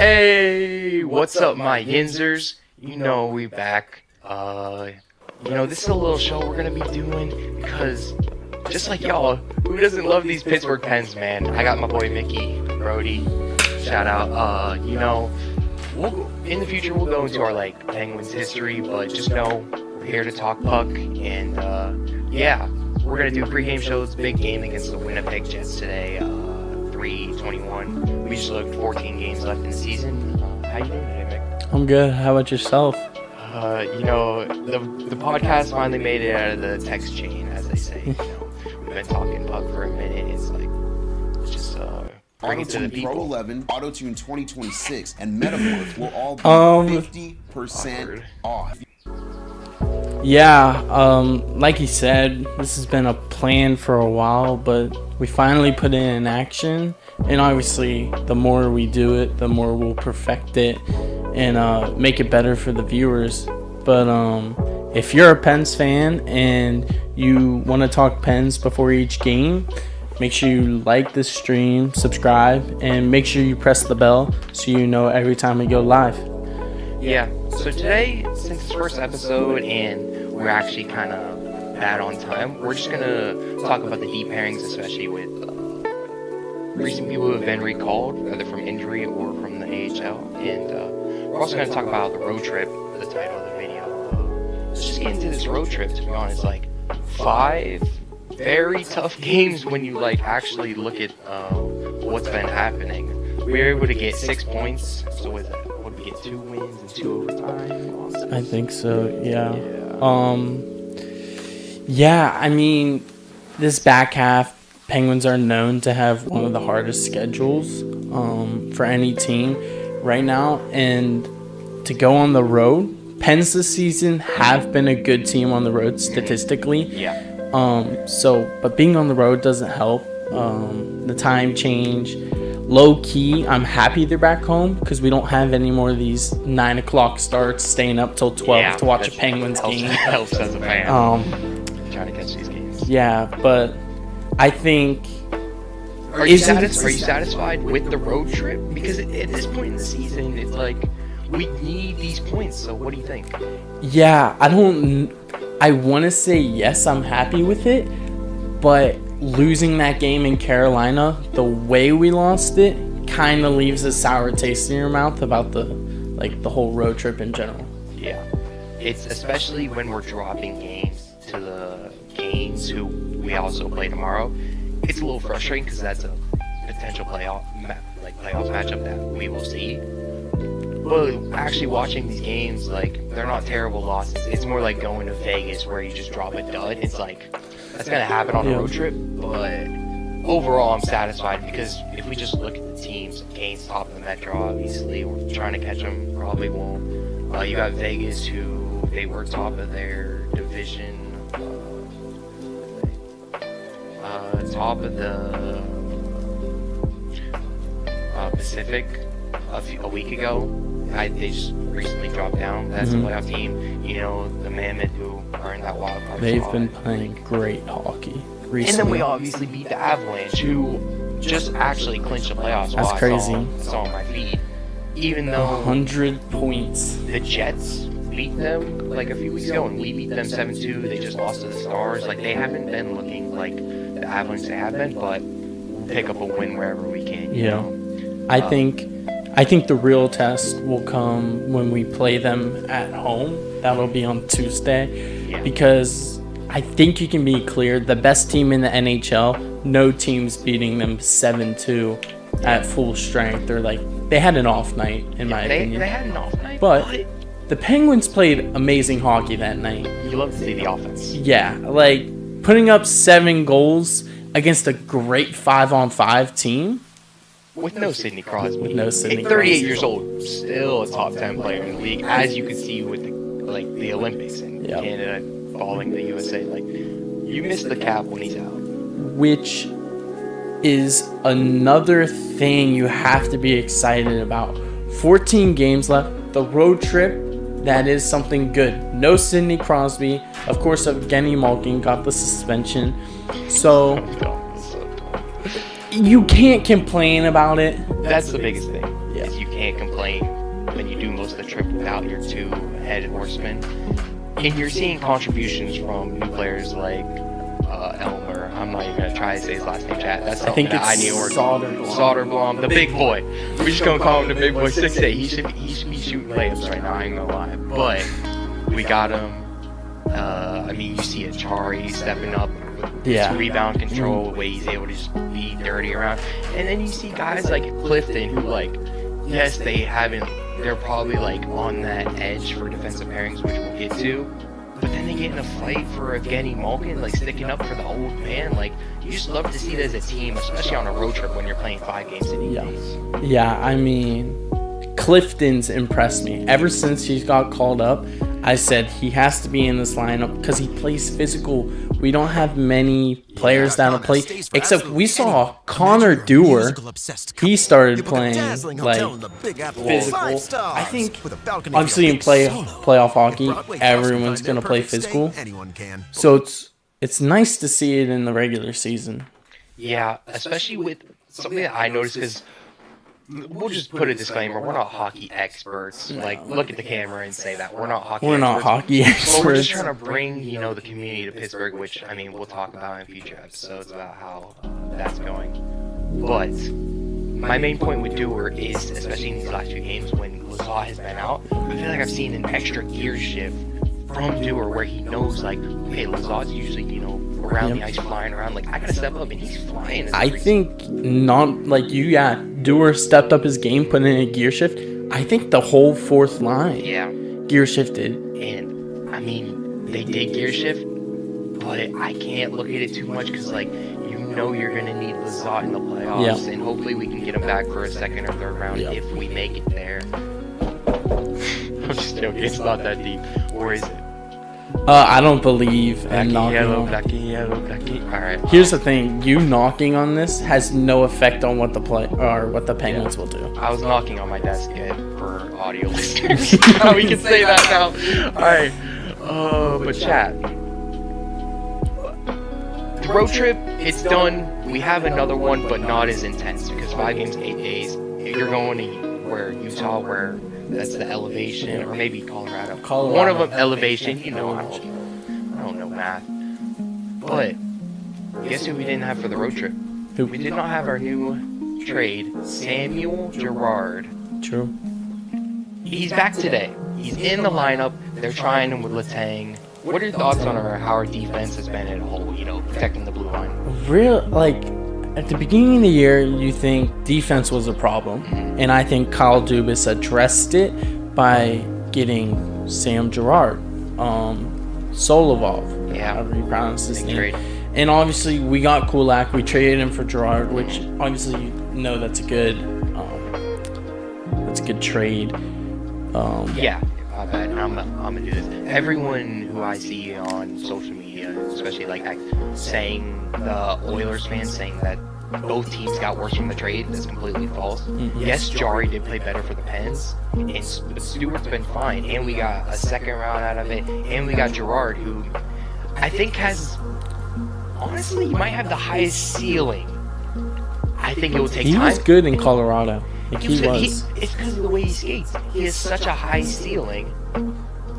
Hey, what's up, my Yinzers? You know we back. This is a little show we're gonna be doing because, just like y'all, who doesn't love these Pittsburgh Pens, man? I got my boy Mickey, Brody, shout out. In the future we'll go into our Penguins history, but just know we're here to talk puck, and we're gonna do pregame shows. Big game against the Winnipeg Jets today. 3/21. We just looked 14 games left in the season. How you doing today, Mick? I'm good. How about yourself? The podcast finally made it out of the text chain, as they say. We've been talking puck for a minute. Let's just bring it to the people. Pro 11, Auto-Tune 2026, and Metamorph will all be 50% off. Yeah, like you said, this has been a plan for a while, but we finally put it in action. And obviously, the more we do it, the more we'll perfect it and make it better for the viewers. But if you're a Pens fan and you want to talk Pens before each game, make sure you like this stream, subscribe, and make sure you press the bell so you know every time we go live. Yeah, so today, since it's first episode and we're actually kind of bad on time, we're just going to talk about the deep pairings, especially with recent people who have been recalled, either from injury or from the AHL. And we're also going to talk about the road trip, the title of the video. Let's just get into this road trip, to be honest. 5 very tough games when you actually look at what's been happening. We were able to get 6 points, so with that, what did we get, 2 wins and 2 overtime? I think so, yeah. I mean, this back half, Penguins are known to have one of the hardest schedules for any team right now. And to go on the road, Pens this season have been a good team on the road statistically. Yeah. But being on the road doesn't help. The time change. Low key, I'm happy they're back home because we don't have any more of these 9 o'clock starts, staying up till 12 to watch a Penguins game. Helps as a fan. Trying to catch these games. Yeah, but I think. Are you satisfied with the road trip? Because at this point in the season, it's we need these points. So what do you think? Yeah, I want to say yes, I'm happy with it, but losing that game in Carolina, the way we lost it, kind of leaves a sour taste in your mouth about the whole road trip in general. Yeah, it's especially when we're dropping games to the Canes, who we also play tomorrow. It's a little frustrating because that's a potential playoff matchup that we will see. But actually watching these games, they're not terrible losses. It's more like going to Vegas where you just drop a dud. It's that's going to happen on a road trip, but overall I'm satisfied because if we just look at the teams, Canes top of the Metro, obviously, we're trying to catch them, probably won't. You got Vegas, who they were top of their division, top of the Pacific a week ago. They just recently dropped down. That's a playoff team. The Mammoth, who are in that wild card. They've been playing great hockey recently. And then we obviously beat the Avalanche, who just actually clinched the playoffs. That's crazy. I saw on my feed. Even though 100 points. The Jets beat them a few weeks ago, and we beat them 7-2. They just lost to the Stars. They haven't been looking like the Avalanche they have been, but we'll pick up a win wherever we can. You know? I think the real test will come when we play them at home. That'll be on Tuesday. Because I think you can be clear, the best team in the NHL, no team's beating them 7-2 at full strength. They had an off night, in my opinion. They had an off night. But the Penguins played amazing hockey that night. You love to see the offense. Yeah, putting up 7 goals against a great 5-on-5 team. With no Sidney Crosby. 38 years old, still a top 10 player in the league, as you can see with the Olympics and Canada falling the USA. You miss the cap when he's out. Which is another thing you have to be excited about. 14 games left. The road trip, that is something good. No Sidney Crosby. Of course, Evgeny Malkin got the suspension. So you can't complain about it. That's the biggest thing. Yeah. Is you can't can play when you do most of the trip without your two head horsemen. And you're seeing contributions from new players like Elmer. I'm not even gonna try to say his last name, chat. That's something that I need to work on. Soderblom, the big boy. We're just gonna call him the big boy. 6'8". He should be shooting layups right now. I ain't gonna lie. But we got him. I mean, you see Achari stepping up with his rebound control, the way he's able to just be dirty around. And then you see guys like Clifton who, like, yes, they're probably like on that edge for defensive pairings, which we'll get to. But then they get in a fight for Evgeny Malkin, like sticking up for the old man. Like, you just love to see that as a team, especially on a road trip when you're playing 5 games in 8 days. Yeah, I mean, Clifton's impressed me. Ever since he got called up, I said he has to be in this lineup because he plays physical. We don't have many players that'll play, except we saw Connor Dewar. He started playing like physical. I think obviously in playoff hockey, everyone's gonna play physical. So it's nice to see it in the regular season. Yeah, especially with something that I noticed, because we'll just put a disclaimer: we're not hockey experts. Like, look at the camera and say that we're not hockey. We're not hockey experts. But we're just trying to bring, the community to Pittsburgh, which, I mean, we'll talk about in future episodes about how that's going. But my main point with Dewar is, especially in these last few games when Lazat has been out, I feel like I've seen an extra gear shift from Dewar where he knows, like, okay, Lazat's usually, around the ice, flying around. Like, I gotta step up, and he's flying. I think not like you. Yeah, Dewar stepped up his game, put in a gear shift. I think the whole fourth line, gear shifted. And I mean, they did gear shift, but I can't look at it too much because, like, you're gonna need Lazat in the playoffs, and hopefully we can get him back for a second or third round if we make it there. I'm just joking. It's not that deep. Or is it? I don't believe in knocking on. Alright. Here's the thing: you knocking on this has no effect on what the Penguins will do. I was knocking on my desk for audio listeners. We can say that now. Alright. But chat. The road trip, it's done. We have another one, but not as intense because 5 games, 8 days. You're going to Utah, where that's the elevation, or maybe Colorado. One of them elevation. I don't know math. But guess who we didn't have for the road trip? We did not have our new trade, Samuel Girard. True. He's back today. He's in the lineup. They're trying him with Letang. What are your thoughts on how our defense has been at a whole, protecting the blue line? At the beginning of the year, you think defense was a problem, and I think Kyle Dubas addressed it by getting Sam Girard, Solovov, however you pronounce his name. Trade. And obviously, we got Kulak. We traded him for Girard, which obviously that's a good trade. I'm gonna do this. Everyone who I see on social media, especially saying the Oilers fans saying that both teams got worse from the trade, that's completely false. Yes, Jari did play better for the Pens, and Stewart's been fine, and we got a second round out of it, and we got Girard, who I think honestly, he might have the highest ceiling. I think it will take time. He was good in Colorado. It's because of the way he skates. He has such a high ceiling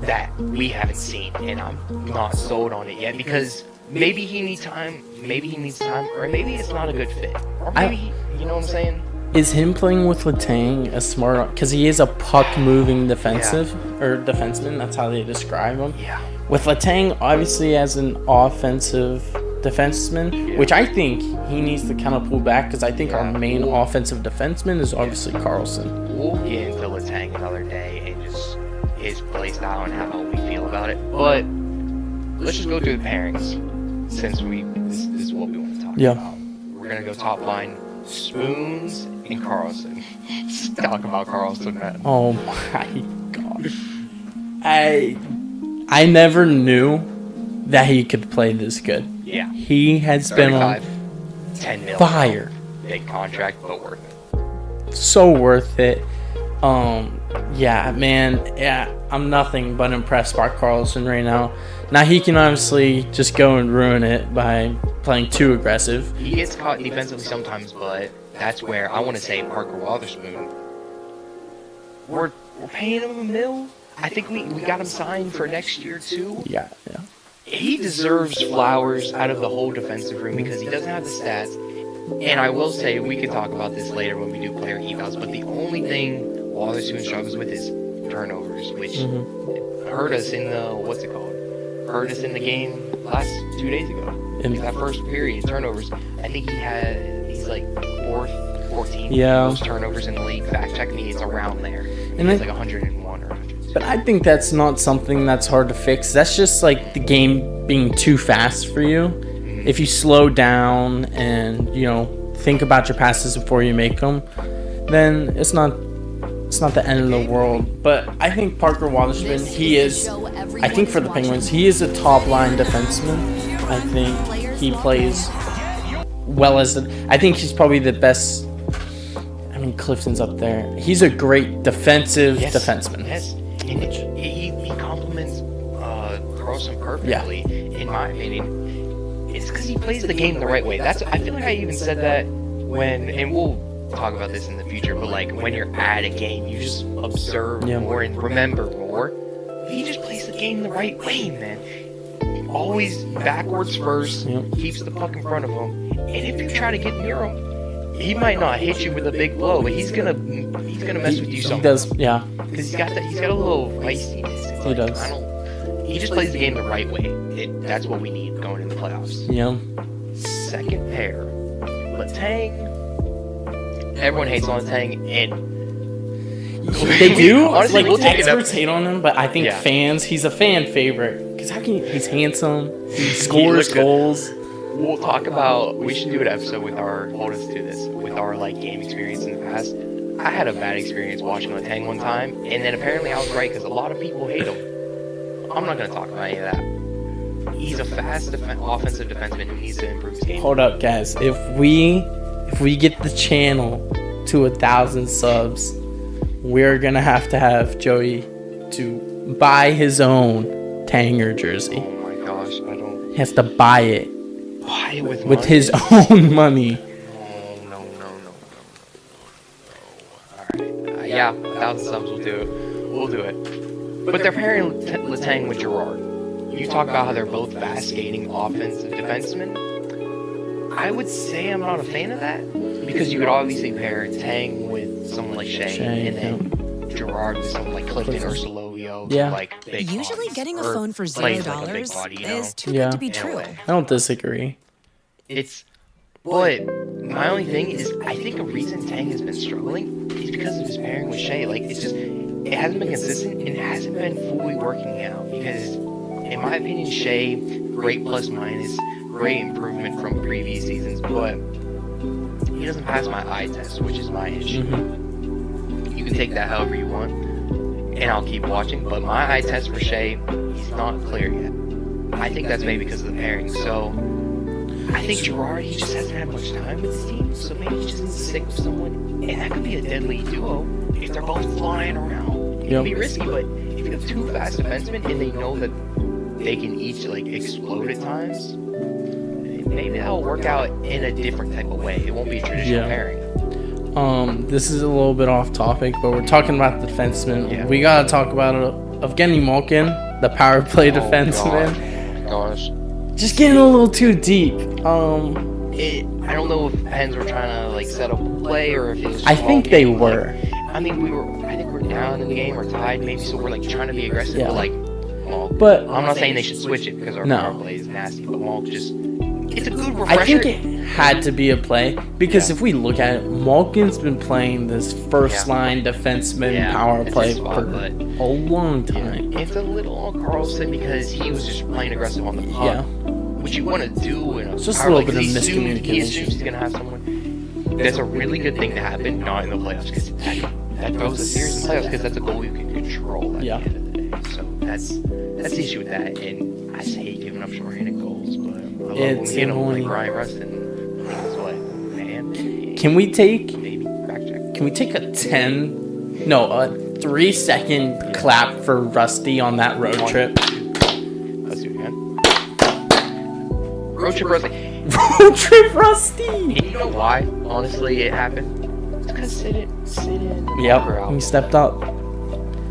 that we haven't seen, and I'm not sold on it yet because maybe he needs time, or maybe it's not a good fit, or maybe you know what I'm saying? Is him playing with Letang a smart? Because he is a puck-moving defenseman. That's how they describe him. Yeah. With Letang, obviously as an offensive defenseman, which I think he needs to kind of pull back because I think our main offensive defenseman is obviously Carlson. We'll get into Letang another day and just his play style and how we feel about it. But let's just go through the pairings since this is what we want to talk about. We're gonna go top line: Spoons and Carlson. Let's talk about Carlson, man. Oh my god! I never knew that he could play this good. Yeah. He has been on 10 million fire. Big contract, but worth it. So worth it. I'm nothing but impressed by Carlson right now. Now he can obviously just go and ruin it by playing too aggressive. He gets caught defensively sometimes, but that's where I want to say Parker Wotherspoon we're paying him $1 million. I think we got him signed for next year too. Yeah. He deserves flowers out of the whole defensive room because he doesn't have the stats. And I will say, we can talk about this later when we do player evals, but the only thing Wotherspoon struggles with is turnovers, which hurt us in the, hurt us in the game last 2 days ago. In that first period, turnovers. I think he's like 14 most turnovers in the league. Fact check me, it's around there. And it's like 101 or 100. But I think that's not something that's hard to fix. That's just like the game being too fast for you. If you slow down and, think about your passes before you make them, then it's not the end of the world. But I think Parker Wotherspoon, I think for the Penguins, he is a top-line defenseman. I think he plays well I think he's probably the best. I mean, Clifton's up there. He's a great defensive defenseman. Yes, and he complements Carlson perfectly, in my opinion. It's because he plays the game the right way. I feel like I even said that and we'll talk about this in the future, but like when you're at a game, you just observe more and remember more. He just plays the game the right way, man. Always backwards first, keeps the puck in front of him, and if you try to get near him, he might not hit you with a big blow, but he's gonna mess with you somehow. He does, yeah. Because he's got a little feistiness. He does. He just plays the game the right way. That's what we need going in the playoffs. Yeah. Second pair, Letang. Everyone hates on Letang, and they do. Honestly, we'll experts hate on him, but I think fans. He's a fan favorite because he's handsome. He scores goals. We'll talk about. We should do an episode with our. Hold us to this with our game experience in the past. I had a bad experience watching Letang one time, and then apparently I was right because a lot of people hate him. I'm not going to talk about any of that. He's a fast offensive defenseman who needs to improve his game. Hold up, guys. If we get the channel to 1,000 subs, we're going to have Joey to buy his own Tanger jersey. Oh my gosh, I don't... He has to buy it. Buy it with his own money. No. Alright. Yeah, 1,000 subs will do it. We'll do it. But they're pairing Letang with Gerard. You talk about how they're both fast skating offensive defensemen. I would say I'm not a fan of that because you could obviously pair Tang with someone like Shea and then Gerard with someone like Clifton or Solovio. Usually getting a phone for $0 is too good to be true. I don't disagree. But my only thing is I think a reason Tang has been struggling is because of his pairing with Shea. It hasn't been consistent and it hasn't been fully working out because, in my opinion, Shea, great plus minus, great improvement from previous seasons, but he doesn't pass my eye test, which is my issue. You can take that however you want, and I'll keep watching, but my eye test for Shea, he's not clear yet. I think that's maybe because of the pairing, so I think Gerard, he just hasn't had much time with his team, so maybe he just needs to stick with someone, and that could be a deadly duo if they're both flying around. It can be risky, but if you have two fast defensemen and they know that they can each explode at times, maybe that'll work out in a different type of way. It won't be a traditional pairing. This is a little bit off topic, but we're talking about the defenseman. We gotta talk about Evgeny Malkin, the power play defenseman. Gosh. Just getting a little too deep. I don't know if Pens were trying to set up a play or if it was. I think they were. I think we're down in the game or tied maybe, so we're trying to be aggressive. But I'm not saying they should switch it because our power play is nasty. But Malk it's a good refresher. I think it had to be a play because if we look at it, Malkin's been playing this first line defenseman power play for a long time. It's a little on Carlson because he was just playing aggressive on the puck. What you want to do in a just a little bit of miscommunication. He assumes he's gonna have someone. That's a really good thing to happen, not in the playoffs, because that throws the series in the playoffs because that's a goal you can control at the end of the day. So that's the issue with that, and I just hate giving up short-handed goals, but I love when we hit them like Ryan Rustin. That's what, man. Can we take a 3-second clap for Rusty on that road trip? Let's do it again. Road trip Rusty. Road trip Rusty. And you know why? Honestly, it happened Because sit in. Yep, he stepped up.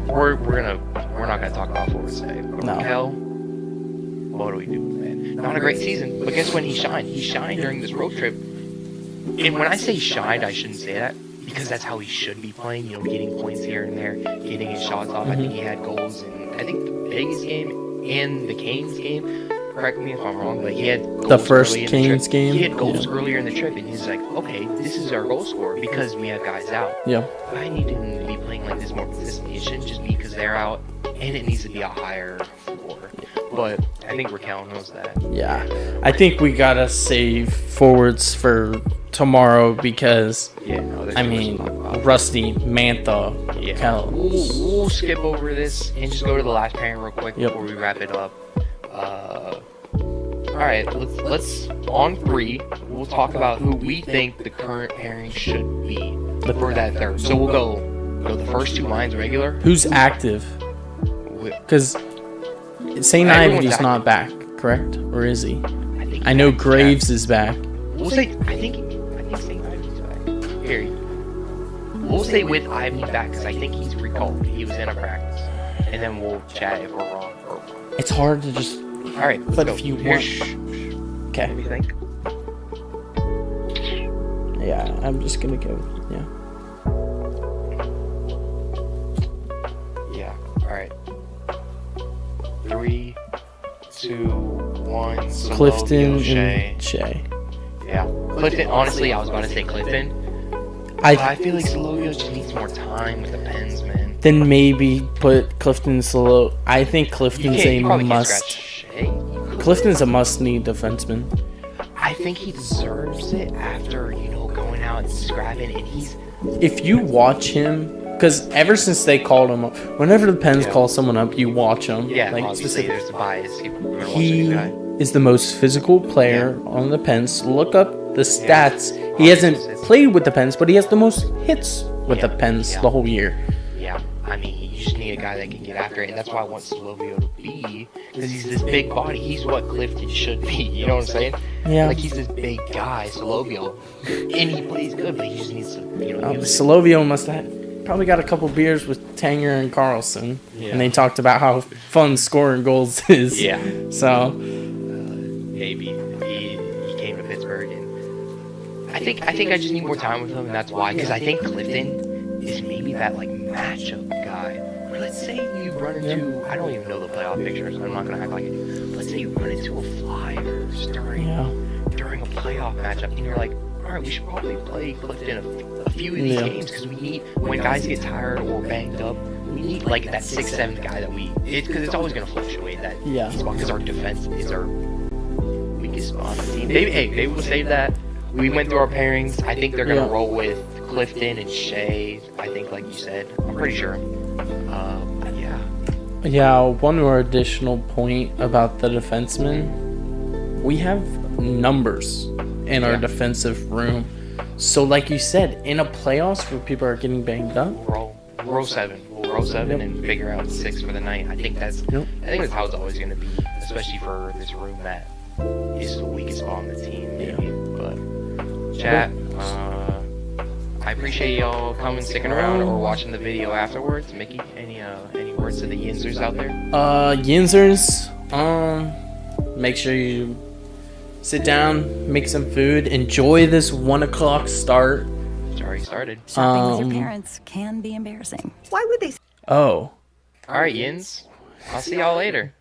We're not gonna talk about Florida State. No. Hell, what do we do, man? Not a great season, but guess when he shined? He shined during this road trip. And when I say shined, I shouldn't say that because that's how he should be playing. You know, getting points here and there, getting his shots off. I think he had goals in the Vegas game and the Canes game. Correct me if I'm wrong, but he had goals The first early in Canes the trip. game? He had goals earlier in the trip, and he's like, okay, this is our goal scorer because we have guys out. Yeah. I need him to be playing like this more consistently. It shouldn't just be because they're out, and it needs to be a higher floor. But I think Raquel knows that. Yeah. I think we gotta save forwards for tomorrow because, I mean, Rusty, Mantha, Raquel. We'll skip over this and just go to the last pairing real quick before we wrap it up. Alright, let's on 3, we'll talk about who we think the current pairing should be for that third. So we'll go the first 2 lines regular. Who's active? Because St. Ivy's not back, correct? Or is he? I know Graves is back. We'll say, I think St. Ivy's back. Here, we'll say with Ivy back because I think he's recalled. He was in a practice. And then we'll chat if we're wrong. It's hard to just Alright, put a few more. Okay. What do you think? Yeah, I'm just gonna go. Yeah. Alright. 3, 2, 1. Clifton Shea. and Shea. Yeah. Clifton, honestly, I was about to say Clifton. I feel like Solovio just needs more time with the Pens, man. Then maybe put Clifton Solo. I think Clifton's a must. Clifton's a must-need defenseman. I think he deserves it after, going out and scrapping, and he's... If you watch him, because ever since they called him up, whenever the Pens call someone up, you watch him. Yeah, like, obviously there's a bias. He is the most physical player on the Pens. Look up the stats. He hasn't played with the Pens, but he has the most hits with the Pens the whole year. Yeah, I mean, you just need a guy that can get after it, and that's why I want Solovio to be, because he's this big body. He's what Clifton should be, you know what I'm saying? Yeah. Like, he's this big guy, Solovio, and he plays good, but he just needs to, Solovio must have probably got a couple beers with Tanger and Carlson, and they talked about how fun scoring goals is. Yeah. So... maybe he came to Pittsburgh, and I think I just need more time with him, and that's why, because I think Clifton is maybe that, like, matchup guy. Or let's say you run into, I don't even know the playoff pictures, I'm not going to act like I do. Let's say you run into a Flyers during a playoff matchup, and you're like, alright, we should probably play Clifton a few of these games, because we need, when guys get tired or banged up, we need, like, that 6th, 7th guy that because it's always going to fluctuate, that spot, because our defense is our weakest spot on the team. Maybe we'll save that. We went through our pairings. I think they're going to roll with Clifton and Shea, I think, like you said. I'm pretty sure. Yeah, one more additional point about the defensemen. We have numbers in our defensive room. So, like you said, in a playoffs where people are getting banged up, we'll roll 7. We'll roll 7 and figure out 6 for the night. I think that's how it's always going to be, especially for this room that is the weakest spot on the team, maybe. But chat, I appreciate y'all coming, sticking around, or watching the video afterwards. Mickey, any words to the Yinzers out there? Yinzers, make sure you sit down, make some food, enjoy this 1 o'clock start. It's already started. Shopping with your parents can be embarrassing. Why would they? Oh. All right, Yins. I'll see y'all later.